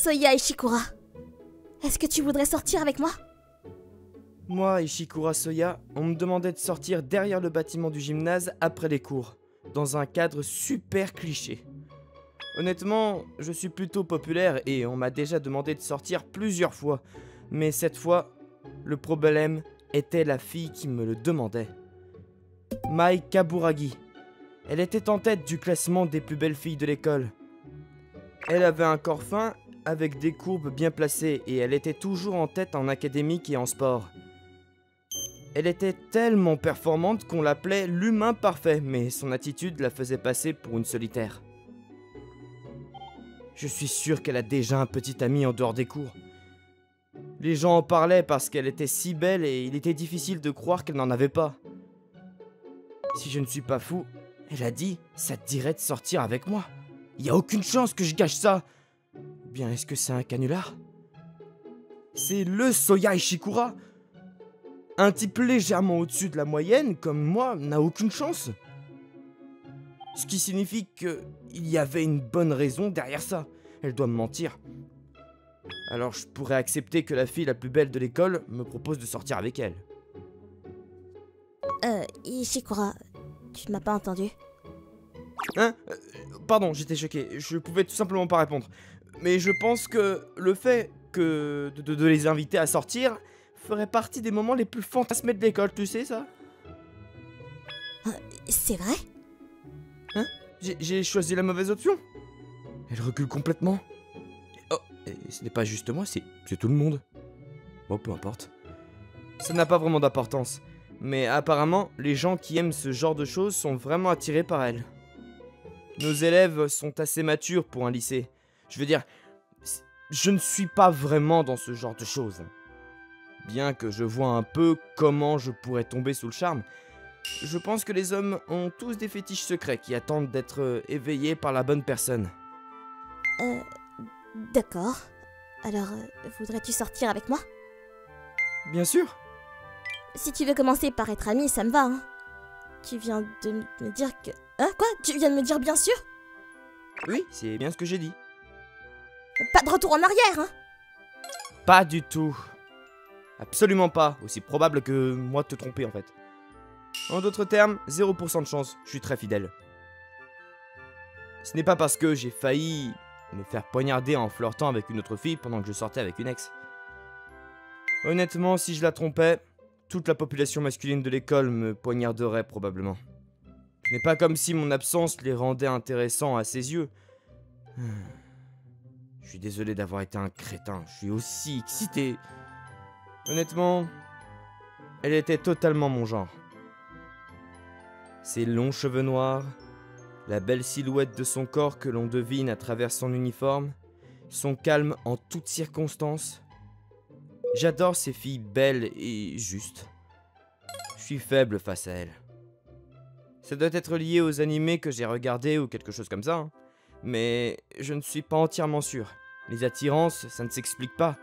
Soya Ishikura, est-ce que tu voudrais sortir avec moi? Moi, Ishikura Soya, on me demandait de sortir derrière le bâtiment du gymnase après les cours, dans un cadre super cliché. Honnêtement, je suis plutôt populaire et on m'a déjà demandé de sortir plusieurs fois, mais cette fois, le problème était la fille qui me le demandait. Mai Kaburagi. Elle était en tête du classement des plus belles filles de l'école. Elle avait un corps fin, avec des courbes bien placées, et elle était toujours en tête en académique et en sport. Elle était tellement performante qu'on l'appelait l'humain parfait, mais son attitude la faisait passer pour une solitaire. Je suis sûr qu'elle a déjà un petit ami en dehors des cours. Les gens en parlaient parce qu'elle était si belle et il était difficile de croire qu'elle n'en avait pas. Si je ne suis pas fou, elle a dit « ça te dirait de sortir avec moi ». Il n'y a aucune chance que je gâche ça. Ou bien est-ce que c'est un canular? C'est le Soya Ishikura. Un type légèrement au-dessus de la moyenne, comme moi, n'a aucune chance. Ce qui signifie qu'il y avait une bonne raison derrière ça. Elle doit me mentir. Alors je pourrais accepter que la fille la plus belle de l'école me propose de sortir avec elle. Ishikura, tu m'as pas entendu? Hein? Pardon, j'étais choqué. Je pouvais tout simplement pas répondre. Mais je pense que le fait de les inviter à sortir ferait partie des moments les plus fantasmés de l'école, tu sais ça? C'est vrai? Hein? J'ai choisi la mauvaise option. Elle recule complètement. Oh, et ce n'est pas juste moi, c'est tout le monde. Bon, peu importe. Ça n'a pas vraiment d'importance. Mais apparemment, les gens qui aiment ce genre de choses sont vraiment attirés par elle. Nos élèves sont assez matures pour un lycée. Je veux dire, je ne suis pas vraiment dans ce genre de choses. Bien que je vois un peu comment je pourrais tomber sous le charme, je pense que les hommes ont tous des fétiches secrets qui attendent d'être éveillés par la bonne personne. D'accord. Alors, voudrais-tu sortir avec moi? Bien sûr. Si tu veux commencer par être ami, ça me va, hein. Tu viens de me dire que... Hein, quoi? Tu viens de me dire bien sûr? Oui, c'est bien ce que j'ai dit. Pas de retour en arrière, hein? Pas du tout. Absolument pas. Aussi probable que moi de te tromper en fait. En d'autres termes, 0% de chance, je suis très fidèle. Ce n'est pas parce que j'ai failli me faire poignarder en flirtant avec une autre fille pendant que je sortais avec une ex. Honnêtement, si je la trompais, toute la population masculine de l'école me poignarderait probablement. Ce n'est pas comme si mon absence les rendait intéressants à ses yeux. Je suis désolé d'avoir été un crétin, je suis aussi excité. Honnêtement, elle était totalement mon genre. Ses longs cheveux noirs, la belle silhouette de son corps que l'on devine à travers son uniforme, son calme en toutes circonstances. J'adore ces filles belles et justes. Je suis faible face à elles. Ça doit être lié aux animés que j'ai regardés ou quelque chose comme ça, hein. Mais je ne suis pas entièrement sûr. Les attirances, ça ne s'explique pas.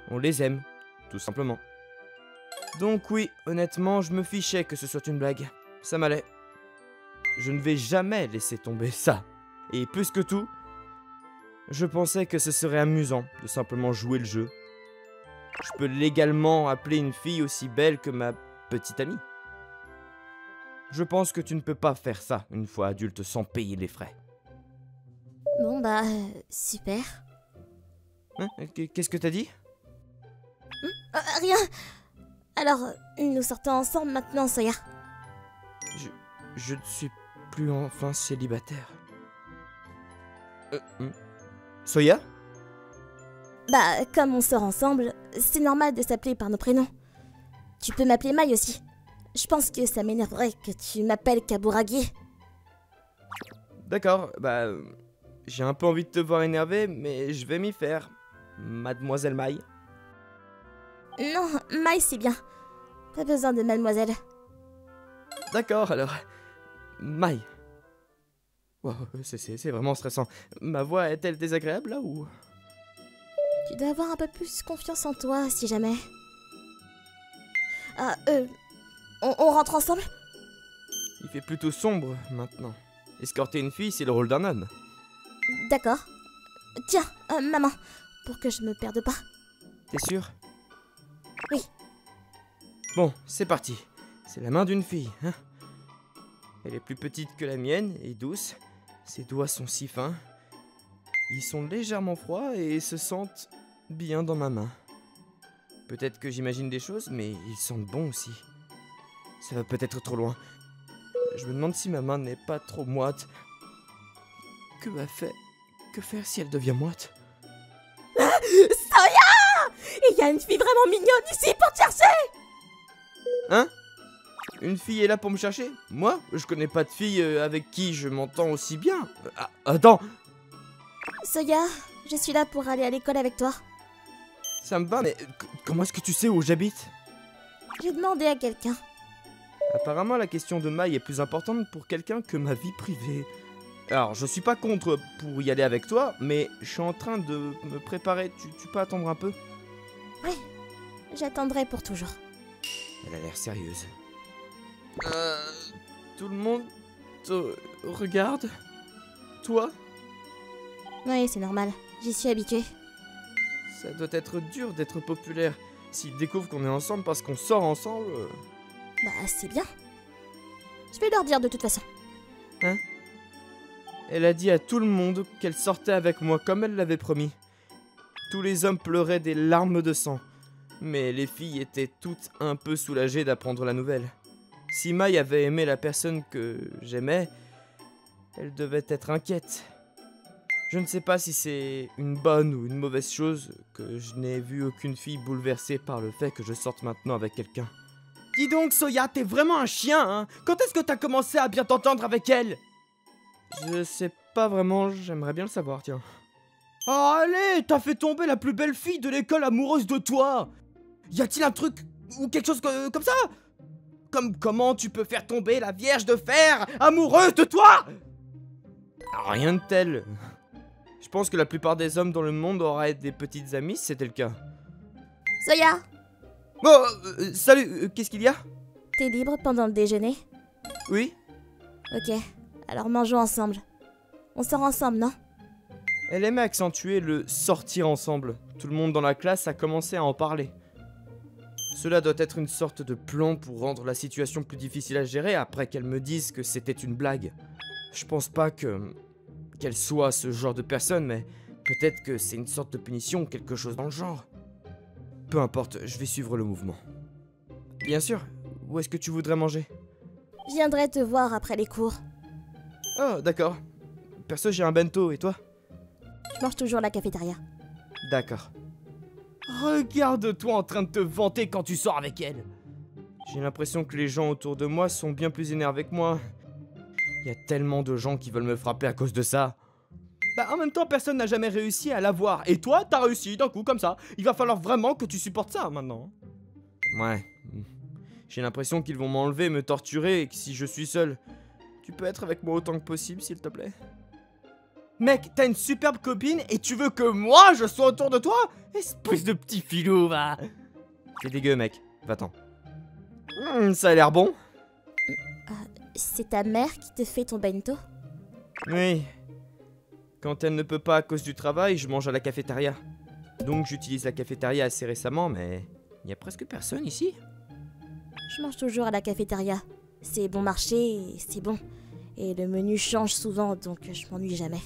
On les aime, tout simplement. Donc oui, honnêtement, je me fichais que ce soit une blague. Ça m'allait. Je ne vais jamais laisser tomber ça. Et plus que tout, je pensais que ce serait amusant de simplement jouer le jeu. Je peux légalement appeler une fille aussi belle que ma petite amie. Je pense que tu ne peux pas faire ça une fois adulte sans payer les frais. Bon bah, super. Hein? Qu'est-ce que t'as dit? Rien. Alors, nous sortons ensemble maintenant, Soya. Je ne suis plus enfin célibataire. Soya? Bah, comme on sort ensemble, c'est normal de s'appeler par nos prénoms. Tu peux m'appeler Mai aussi. Je pense que ça m'énerverait que tu m'appelles Kaburagi. D'accord, bah... j'ai un peu envie de te voir énervé, mais je vais m'y faire. Mademoiselle Mai. Non, Mai c'est bien. Pas besoin de mademoiselle. D'accord, alors... Mai. Wow, c'est vraiment stressant. Ma voix est-elle désagréable, là, ou... Tu dois avoir un peu plus confiance en toi, si jamais. Ah, on rentre ensemble? Il fait plutôt sombre, maintenant. Escorter une fille, c'est le rôle d'un homme. D'accord. Tiens, ma main, pour que je me perde pas. T'es sûr? Oui. Bon, c'est parti. C'est la main d'une fille, hein? Elle est plus petite que la mienne et douce. Ses doigts sont si fins. Ils sont légèrement froids et se sentent bien dans ma main. Peut-être que j'imagine des choses, mais ils sentent bon aussi. Ça va peut-être trop loin. Je me demande si ma main n'est pas trop moite. Que faire si elle devient moite? Soya! Il y a une fille vraiment mignonne ici pour te chercher! Hein? Une fille est là pour me chercher? Moi? Je connais pas de fille avec qui je m'entends aussi bien. Attends! Soya, je suis là pour aller à l'école avec toi. Ça me va, mais comment est-ce que tu sais où j'habite? J'ai demandé à quelqu'un. Apparemment, la question de Maï est plus importante pour quelqu'un que ma vie privée. Alors, je suis pas contre pour y aller avec toi, mais je suis en train de me préparer. Tu peux attendre un peu? Oui, j'attendrai pour toujours. Elle a l'air sérieuse. Tout le monde te regarde? Toi? Oui, c'est normal. J'y suis habituée. Ça doit être dur d'être populaire. S'ils découvrent qu'on est ensemble parce qu'on sort ensemble... Bah, c'est bien. Je vais leur dire de toute façon. Hein? Elle a dit à tout le monde qu'elle sortait avec moi comme elle l'avait promis. Tous les hommes pleuraient des larmes de sang. Mais les filles étaient toutes un peu soulagées d'apprendre la nouvelle. Si Maï avait aimé la personne que j'aimais, elle devait être inquiète. Je ne sais pas si c'est une bonne ou une mauvaise chose que je n'ai vu aucune fille bouleversée par le fait que je sorte maintenant avec quelqu'un. Dis donc, Soya, t'es vraiment un chien, hein? Quand est-ce que t'as commencé à bien t'entendre avec elle? Je sais pas vraiment, j'aimerais bien le savoir, tiens. Oh, allez, t'as fait tomber la plus belle fille de l'école amoureuse de toi! Y a-t-il un truc ou quelque chose comme ça? Comment tu peux faire tomber la Vierge de Fer amoureuse de toi? Rien de tel. Je pense que la plupart des hommes dans le monde auraient des petites amies si c'était le cas. Soya, Oh, salut, qu'est-ce qu'il y a? t'es libre pendant le déjeuner? Oui? Ok, alors mangeons ensemble. On sort ensemble, non? Elle aimait accentuer le sortir ensemble. Tout le monde dans la classe a commencé à en parler. Cela doit être une sorte de plan pour rendre la situation plus difficile à gérer après qu'elle me dise que c'était une blague. Je pense pas qu'elle soit ce genre de personne, mais peut-être que c'est une sorte de punition ou quelque chose dans le genre. Peu importe, je vais suivre le mouvement. Bien sûr, où est-ce que tu voudrais manger? Je viendrai te voir après les cours. Oh, d'accord. Perso, j'ai un bento, et toi? Je mange toujours à la cafétéria. D'accord. Regarde-toi en train de te vanter quand tu sors avec elle. J'ai l'impression que les gens autour de moi sont bien plus énervés que moi. Il y a tellement de gens qui veulent me frapper à cause de ça. Bah, en même temps, personne n'a jamais réussi à l'avoir. Et toi, t'as réussi d'un coup comme ça. Il va falloir vraiment que tu supportes ça maintenant. Ouais. J'ai l'impression qu'ils vont m'enlever, me torturer, et que si je suis seul... Tu peux être avec moi autant que possible, s'il te plaît? Mec, t'as une superbe copine et tu veux que moi je sois autour de toi? Espèce de petit filou, va. C'est dégueu, mec. Va-t'en. Ça a l'air bon. C'est ta mère qui te fait ton bento? Oui. Quand elle ne peut pas à cause du travail, je mange à la cafétéria. Donc j'utilise la cafétéria assez récemment, mais... il y a presque personne ici. Je mange toujours à la cafétéria. C'est bon marché et c'est bon. Et le menu change souvent, donc je m'ennuie jamais.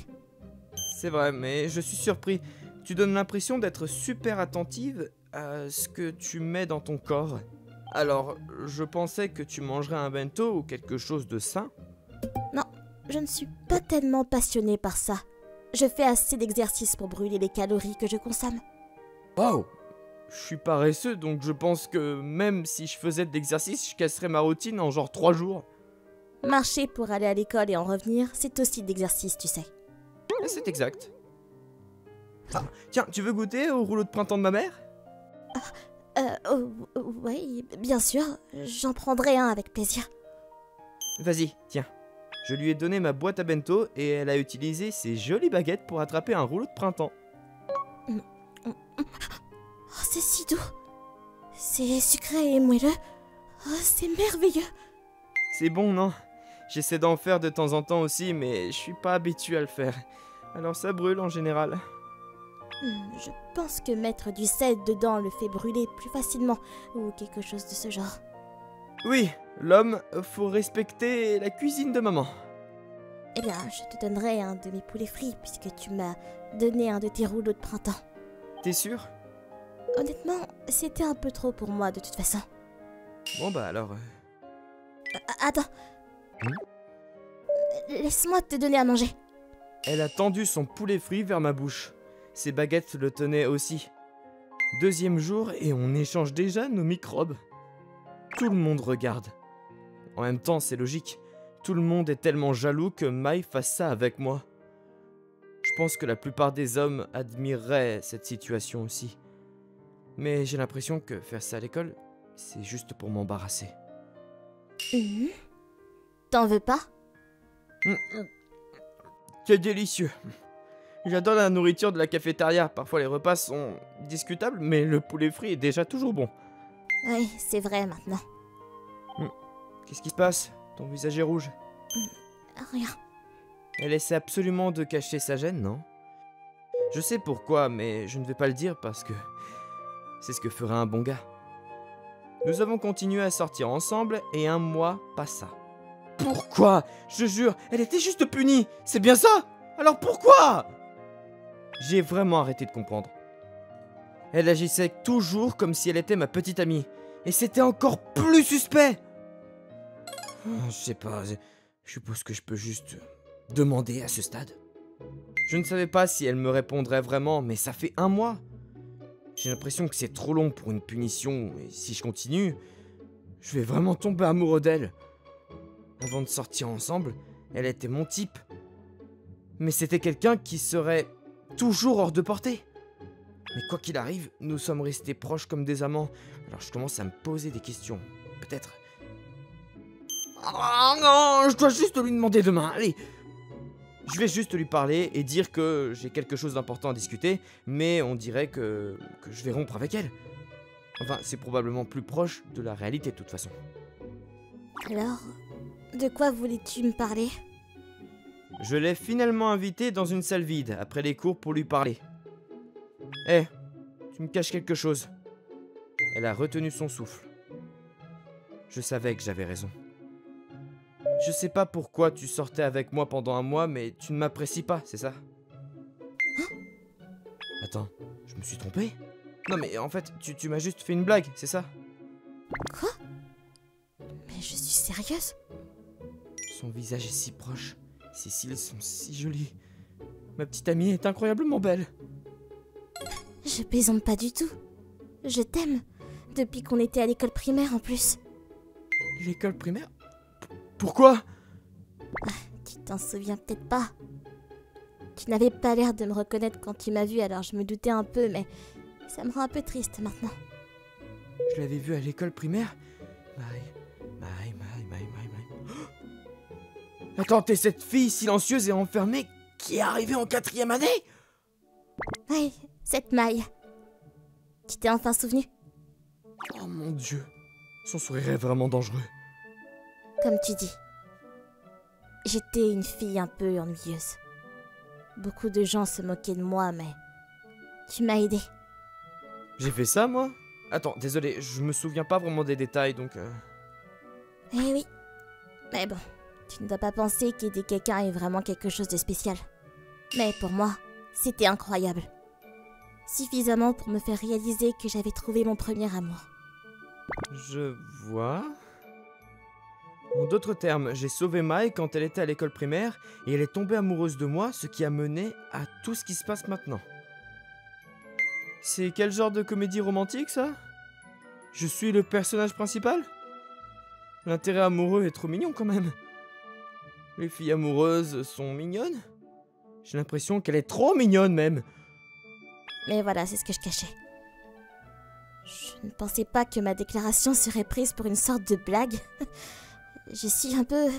C'est vrai, mais je suis surpris. Tu donnes l'impression d'être super attentive à ce que tu mets dans ton corps. Alors, je pensais que tu mangerais un bento ou quelque chose de sain. Non, je ne suis pas tellement passionnée par ça. Je fais assez d'exercices pour brûler les calories que je consomme. Wow! Je suis paresseux, donc je pense que même si je faisais de l'exercice, je casserais ma routine en genre 3 jours. Marcher pour aller à l'école et en revenir, c'est aussi de l'exercice, tu sais. C'est exact. Ah, tiens, tu veux goûter au rouleau de printemps de ma mère? Oui, bien sûr. J'en prendrai un avec plaisir. Vas-y, tiens. Je lui ai donné ma boîte à bento et elle a utilisé ses jolies baguettes pour attraper un rouleau de printemps. Oh, c'est si doux. C'est sucré et moelleux. Oh, c'est merveilleux. C'est bon, non? J'essaie d'en faire de temps en temps aussi, mais je suis pas habitué à le faire. Alors ça brûle en général. Je pense que mettre du sel dedans le fait brûler plus facilement, ou quelque chose de ce genre. Oui, l'homme, faut respecter la cuisine de maman. Eh bien, je te donnerai un de mes poulets frits, puisque tu m'as donné un de tes rouleaux de printemps. T'es sûr? Honnêtement, c'était un peu trop pour moi de toute façon. Bon bah alors... Attends. Laisse-moi te donner à manger. Elle a tendu son poulet frit vers ma bouche. Ses baguettes le tenaient aussi. Deuxième jour et on échange déjà nos microbes. Tout le monde regarde. En même temps, c'est logique. Tout le monde est tellement jaloux que Mai fasse ça avec moi. Je pense que la plupart des hommes admireraient cette situation aussi. Mais j'ai l'impression que faire ça à l'école, c'est juste pour m'embarrasser. T'en veux pas? C'est délicieux. J'adore la nourriture de la cafétéria. Parfois les repas sont discutables, mais le poulet frit est déjà toujours bon. Oui, c'est vrai maintenant. Qu'est-ce qui se passe? Ton visage est rouge. Rien. Elle essaie absolument de cacher sa gêne, non? Je sais pourquoi, mais je ne vais pas le dire parce que c'est ce que ferait un bon gars. Nous avons continué à sortir ensemble et un mois passa. Pourquoi? Je jure, elle était juste punie. C'est bien ça? Alors pourquoi? J'ai vraiment arrêté de comprendre. Elle agissait toujours comme si elle était ma petite amie. Et c'était encore plus suspect. Je sais pas, je suppose que je peux juste demander à ce stade. Je ne savais pas si elle me répondrait vraiment, mais ça fait un mois. J'ai l'impression que c'est trop long pour une punition, et si je continue, je vais vraiment tomber amoureux d'elle. Avant de sortir ensemble, elle était mon type. Mais c'était quelqu'un qui serait toujours hors de portée. Mais quoi qu'il arrive, nous sommes restés proches comme des amants. Alors je commence à me poser des questions. Peut-être... Oh non, je dois juste lui demander demain, allez. Je vais juste lui parler et dire que j'ai quelque chose d'important à discuter, mais on dirait que je vais rompre avec elle. Enfin, c'est probablement plus proche de la réalité de toute façon. Alors, de quoi voulais-tu me parler? Je l'ai finalement invitée dans une salle vide après les cours pour lui parler. Hé, tu me caches quelque chose. Elle a retenu son souffle. Je savais que j'avais raison. Je sais pas pourquoi tu sortais avec moi pendant un mois, mais tu ne m'apprécies pas, c'est ça? Attends, je me suis trompé? Non mais en fait, tu m'as juste fait une blague, c'est ça? Quoi? Mais je suis sérieuse? Son visage est si proche, ses cils sont si jolis. Ma petite amie est incroyablement belle. Je plaisante pas du tout. Je t'aime. Depuis qu'on était à l'école primaire en plus. L'école primaire? Pourquoi? Tu t'en souviens peut-être pas. Tu n'avais pas l'air de me reconnaître quand tu m'as vu, alors je me doutais un peu, mais ça me rend un peu triste maintenant. Je l'avais vue à l'école primaire? Mai. Attends, t'es cette fille silencieuse et enfermée qui est arrivée en 4e année? Oui, cette maille. Tu t'es enfin souvenu? Oh mon Dieu, son sourire est vraiment dangereux. Comme tu dis. J'étais une fille un peu ennuyeuse. Beaucoup de gens se moquaient de moi, mais tu m'as aidé. J'ai fait ça, moi? Attends, désolé, je me souviens pas vraiment des détails, donc... Eh oui. Mais bon, tu ne dois pas penser qu'aider quelqu'un est vraiment quelque chose de spécial. Mais pour moi, c'était incroyable. Suffisamment pour me faire réaliser que j'avais trouvé mon premier amour. Je vois... En d'autres termes, j'ai sauvé Mai quand elle était à l'école primaire et elle est tombée amoureuse de moi, ce qui a mené à tout ce qui se passe maintenant. C'est quel genre de comédie romantique, ça? Je suis le personnage principal? L'intérêt amoureux est trop mignon quand même. Les filles amoureuses sont mignonnes? J'ai l'impression qu'elle est trop mignonne même. Mais voilà, c'est ce que je cachais. Je ne pensais pas que ma déclaration serait prise pour une sorte de blague. Je suis un peu...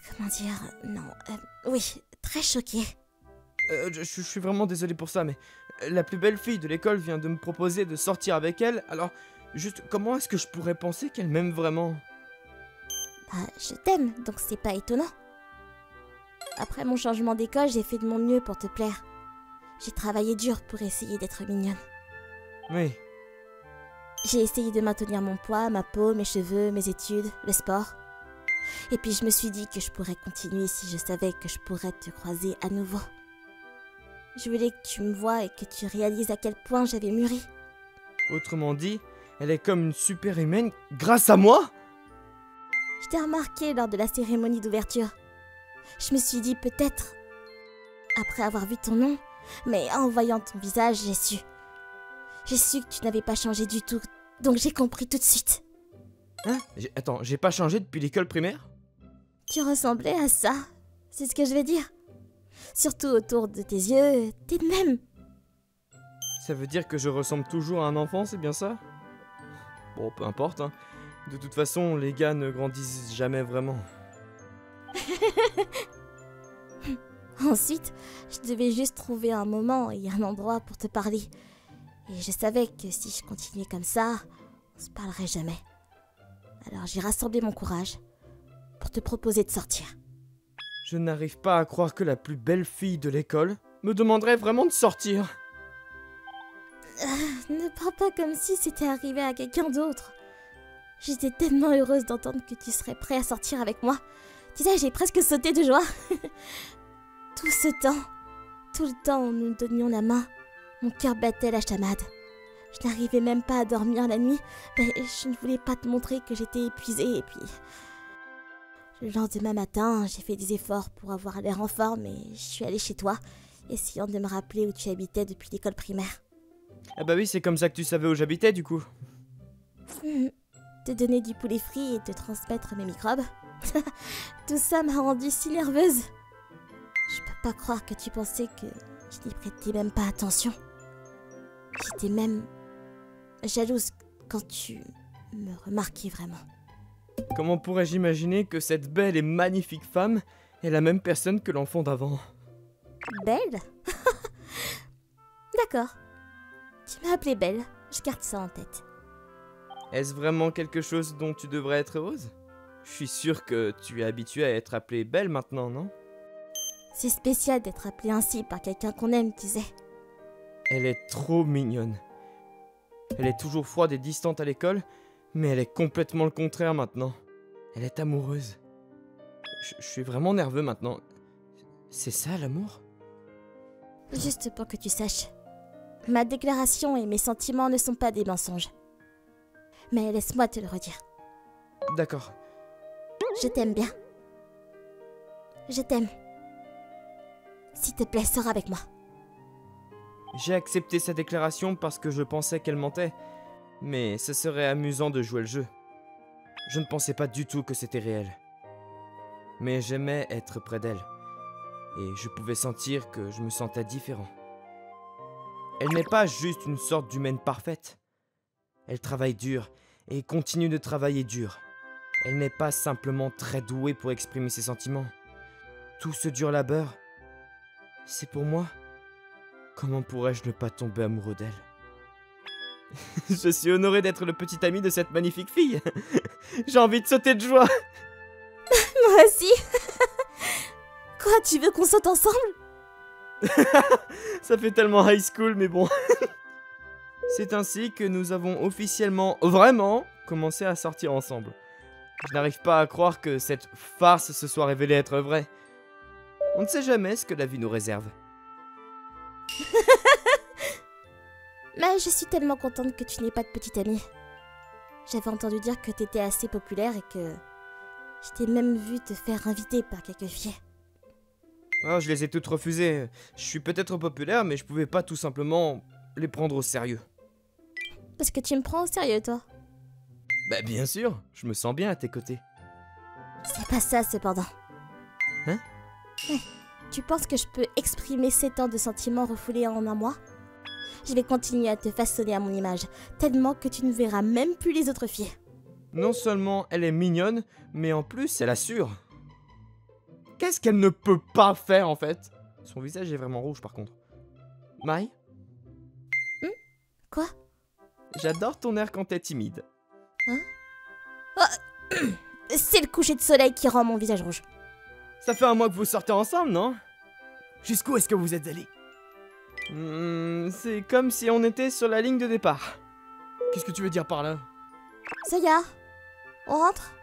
Comment dire... Non... oui, très choquée. Je suis vraiment désolé pour ça, mais la plus belle fille de l'école vient de me proposer de sortir avec elle, alors juste comment est-ce que je pourrais penser qu'elle m'aime vraiment? Bah, je t'aime, donc c'est pas étonnant. Après mon changement d'école, j'ai fait de mon mieux pour te plaire. J'ai travaillé dur pour essayer d'être mignonne. Oui. J'ai essayé de maintenir mon poids, ma peau, mes cheveux, mes études, le sport. Et puis je me suis dit que je pourrais continuer si je savais que je pourrais te croiser à nouveau. Je voulais que tu me vois et que tu réalises à quel point j'avais mûri. Autrement dit, elle est comme une super humaine grâce à moi? Je t'ai remarqué lors de la cérémonie d'ouverture. Je me suis dit peut-être, après avoir vu ton nom, mais en voyant ton visage, j'ai su. J'ai su que tu n'avais pas changé du tout, donc j'ai compris tout de suite. Hein? Attends, j'ai pas changé depuis l'école primaire? Tu ressemblais à ça, c'est ce que je veux dire. Surtout autour de tes yeux, t'es de même. Ça veut dire que je ressemble toujours à un enfant, c'est bien ça? Bon, peu importe, hein. De toute façon, les gars ne grandissent jamais vraiment. Ensuite, je devais juste trouver un moment et un endroit pour te parler. Et je savais que si je continuais comme ça, on se parlerait jamais. Alors j'ai rassemblé mon courage pour te proposer de sortir. Je n'arrive pas à croire que la plus belle fille de l'école me demanderait vraiment de sortir. Ne parle pas comme si c'était arrivé à quelqu'un d'autre. J'étais tellement heureuse d'entendre que tu serais prêt à sortir avec moi. Tu sais, j'ai presque sauté de joie. Tout ce temps, tout le temps où nous donnions la main, mon cœur battait la chamade. Je n'arrivais même pas à dormir la nuit, mais je ne voulais pas te montrer que j'étais épuisée. Et puis, le lendemain matin, j'ai fait des efforts pour avoir l'air en forme et je suis allée chez toi, essayant de me rappeler où tu habitais depuis l'école primaire. Ah bah oui, c'est comme ça que tu savais où j'habitais du coup. Te donner du poulet frit et te transmettre mes microbes. Tout ça m'a rendue si nerveuse. Je peux pas croire que tu pensais que je n'y prêtais même pas attention. J'étais même jalouse quand tu me remarquais vraiment. Comment pourrais-je imaginer que cette belle et magnifique femme est la même personne que l'enfant d'avant? Belle? D'accord. Tu m'as appelée Belle, je garde ça en tête. Est-ce vraiment quelque chose dont tu devrais être heureuse? Je suis sûr que tu es habituée à être appelée Belle maintenant, non? C'est spécial d'être appelée ainsi par quelqu'un qu'on aime, tu sais. Elle est trop mignonne. Elle est toujours froide et distante à l'école, mais elle est complètement le contraire maintenant. Elle est amoureuse. Je suis vraiment nerveux maintenant. C'est ça l'amour? Juste pour que tu saches, ma déclaration et mes sentiments ne sont pas des mensonges. Mais laisse-moi te le redire. D'accord. Je t'aime bien. Je t'aime. S'il te plaît, sors avec moi. J'ai accepté sa déclaration parce que je pensais qu'elle mentait, mais ce serait amusant de jouer le jeu. Je ne pensais pas du tout que c'était réel. Mais j'aimais être près d'elle, et je pouvais sentir que je me sentais différent. Elle n'est pas juste une sorte d'humaine parfaite. Elle travaille dur, et continue de travailler dur. Elle n'est pas simplement très douée pour exprimer ses sentiments. Tout ce dur labeur, c'est pour moi. Comment pourrais-je ne pas tomber amoureux d'elle? Je suis honoré d'être le petit ami de cette magnifique fille. J'ai envie de sauter de joie. Moi aussi. Quoi, tu veux qu'on saute ensemble? Ça fait tellement high school, mais bon. C'est ainsi que nous avons officiellement, vraiment, commencé à sortir ensemble. Je n'arrive pas à croire que cette farce se soit révélée être vraie. On ne sait jamais ce que la vie nous réserve. Mais je suis tellement contente que tu n'aies pas de petite amie. J'avais entendu dire que t'étais assez populaire et que je t'ai même vu te faire inviter par quelques filles. Oh, je les ai toutes refusées. Je suis peut-être populaire, mais je pouvais pas tout simplement les prendre au sérieux. Parce que tu me prends au sérieux, toi. Bah bien sûr, je me sens bien à tes côtés. C'est pas ça, cependant. Hein? Ouais. Tu penses que je peux exprimer ces temps de sentiments refoulés en un mois? Je vais continuer à te façonner à mon image, tellement que tu ne verras même plus les autres filles. Non seulement elle est mignonne, mais en plus elle assure. Qu'est-ce qu'elle ne peut pas faire en fait? Son visage est vraiment rouge par contre. Mai? Quoi? J'adore ton air quand t'es timide. Hein? Oh, c'est le coucher de soleil qui rend mon visage rouge. Ça fait un mois que vous sortez ensemble, non? Jusqu'où est-ce que vous êtes allés? C'est comme si on était sur la ligne de départ. Qu'est-ce que tu veux dire par là? Soya, on rentre?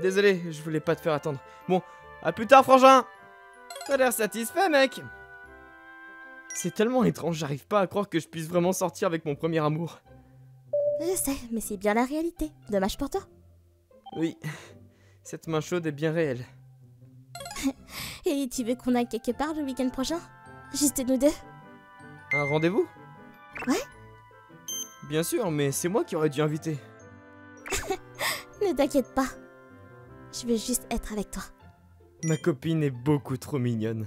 Désolé, je voulais pas te faire attendre. Bon, à plus tard, frangin! T'as l'air satisfait, mec! C'est tellement étrange, j'arrive pas à croire que je puisse vraiment sortir avec mon premier amour. Je sais, mais c'est bien la réalité. Dommage pour toi. Oui, cette main chaude est bien réelle. Et tu veux qu'on aille quelque part le week-end prochain? Juste nous deux? Un rendez-vous? Ouais? Bien sûr, mais c'est moi qui aurais dû inviter. Ne t'inquiète pas. Je veux juste être avec toi. Ma copine est beaucoup trop mignonne.